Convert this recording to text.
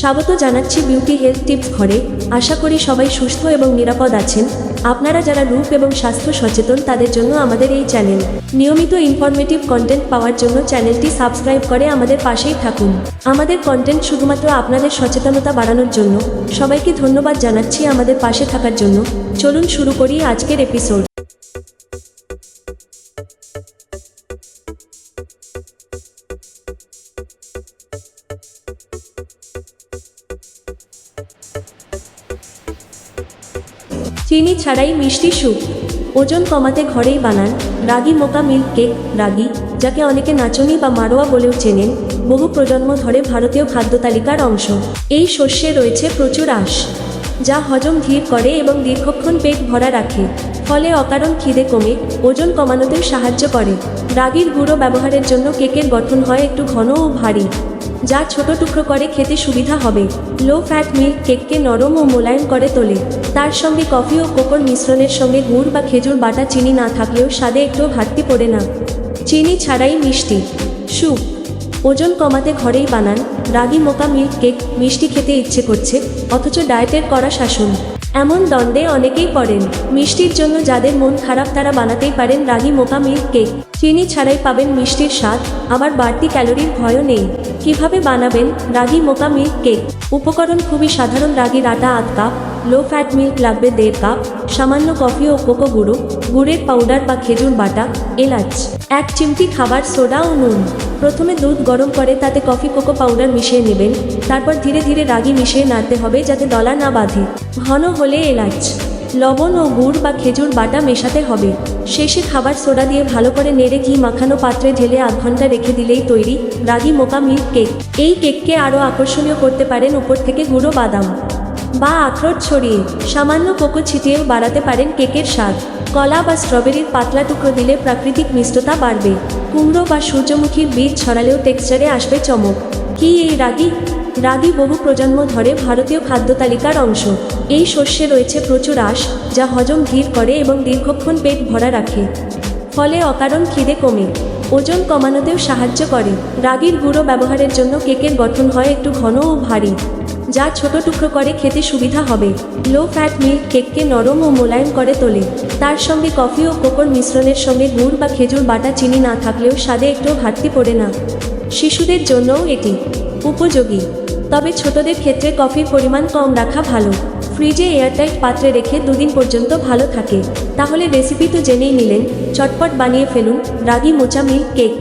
স্বাগত জানাচ্ছি beauty health tips ঘরে। আশা করি সবাই সুস্থ এবং নিরাপদ আছেন। আপনারা যারা রূপ এবং স্বাস্থ্য সচেতন তাদের জন্য আমাদের এই চ্যানেল। নিয়মিত ইনফরমেটিভ কন্টেন্ট পাওয়ার জন্য চ্যানেলটি সাবস্ক্রাইব করে আমাদের পাশেই থাকুন। আমাদের কন্টেন্ট শুধুমাত্র আপনাদের সচেতনতা বাড়ানোর জন্য। সবাইকে ধন্যবাদ জানাচ্ছি আমাদের পাশে থাকার জন্য। চলুন শুরু করি আজকের এপিসোড। চিনি ছাড়াই মিষ্টি স্যুপ। ওজন কমাতে ঘরেই বানান রাগি মোকা মিল্ক কেক। রাগি, যাকে অনেকে নাচনি বা মারোয়া বলেও চেনেন, বহু প্রজন্ম ধরে ভারতীয় খাদ্য তালিকার অংশ। এই শস্যে রয়েছে প্রচুর আঁশ, যা হজম ধীর করে এবং দীর্ঘক্ষণ পেট ভরা রাখে, ফলে অকারণ খিদে কমে ওজন কমানোতেও সাহায্য করে। রাগির গুঁড়ো ব্যবহারের জন্য কেকের গঠন হয় একটু ঘন ও ভারী, যা ছোট টুকরো করে খেতে সুবিধা হবে। লো ফ্যাট মিল্ক কেককে নরম ও মোলায়েম করে তোলে। তার সঙ্গে কফি ও কোকোর মিশ্রণের সঙ্গে গুড় বা খেজুর বাটা চিনি না থাকলেও স্বাদে একটুও ঘাটতি পড়ে না। চিনি ছাড়াই মিষ্টি স্যুপ। ওজন কমাতে ঘরেই বানান রাগি মোকা মিল্ক কেক। মিষ্টি খেতে ইচ্ছে করছে, অথচ ডায়েটের কড়া শাসন, এমন দ্বন্দ্বে অনেকেই পড়েন। মিষ্টির জন্য যাদের মন খারাপ তারা বানাতেই পারেন রাগি মোকা মিল্ক কেক। চিনি ছাড়াই পাবেন মিষ্টির স্বাদ, আবার বাড়তি ক্যালোরির ভয়ও নেই। কিভাবে বানাবেন রাগি মোকা মিল্ক কেক? উপকরণ খুবই সাধারণ। রাগির আটা আধ কাপ, লো ফ্যাট মিল্ক লাগবে 1.5 কাপ, সামান্য কফি ও কোকো গুঁড়ো, গুড়ের পাউডার বা খেজুর বাটা, এলাচ, 1 চিমটি খাবার সোডা ও নুন। প্রথমে দুধ গরম করে তাতে কফি কোকো পাউডার মিশিয়ে নেবেন। তারপর ধীরে ধীরে রাগি মিশিয়ে নাড়তে হবে যাতে দলা না বাঁধে। ঘন হলে এলাচ, লবণ ও গুড় বা খেজুর বাটা মেশাতে হবে। শেষে খাবার সোডা দিয়ে ভালো করে নেড়ে ঘি মাখানো পাত্রে ঢেলে আধ ঘন্টা রেখে দিলেই তৈরি রাগি মোকা মিল্ক কেক। এই কেককে আরও আকর্ষণীয় করতে পারেন উপর থেকে গুঁড়ো বাদাম বা আখরোট ছড়িয়ে। সামান্য কোকো ছিটিয়েও বাড়াতে পারেন কেকের স্বাদ। কলা বা স্ট্রবেরির পাতলা টুকরো দিলে প্রাকৃতিক মিষ্টতা বাড়বে। কুমড়ো বা সূর্যমুখীর বীজ ছড়ালেও টেক্সচারে আসবে চমক। কি এই রাগি? রাগি বহু প্রজন্ম ধরে ভারতীয় খাদ্য তালিকার অংশ। এই শস্যে রয়েছে প্রচুর আঁশ, যা হজম ধীর করে এবং দীর্ঘক্ষণ পেট ভরা রাখে, ফলে অকারণ খিদে কমে ওজন কমানোতেও সাহায্য করে। রাগির গুঁড়ো ব্যবহারের জন্য কেকের গঠন হয় একটু ঘন ও ভারী, যা ছোট টুকরো করে খেতে সুবিধা হবে। লো ফ্যাট মিল্ক কেককে নরম ও মোলায়েম করে তোলে। তার সঙ্গে কফি ও কোকোর মিশ্রণের সঙ্গে গুড় বা খেজুর বাটা চিনি না থাকলেও স্বাদে একটুও ঘাটতি পড়ে না। শিশুদের জন্যও এটি উপযোগী, তবে ছোটদের ক্ষেত্রে কফির পরিমাণ কম রাখা ভালো। ফ্রিজে এয়ারটাইট পাত্রে রেখে 2 দিন পর্যন্ত ভালো থাকে। তাহলে রেসিপি তো জেনেই নিলেন, চটপট বানিয়ে ফেলুন রাগি মোচা মিল্ক কেক।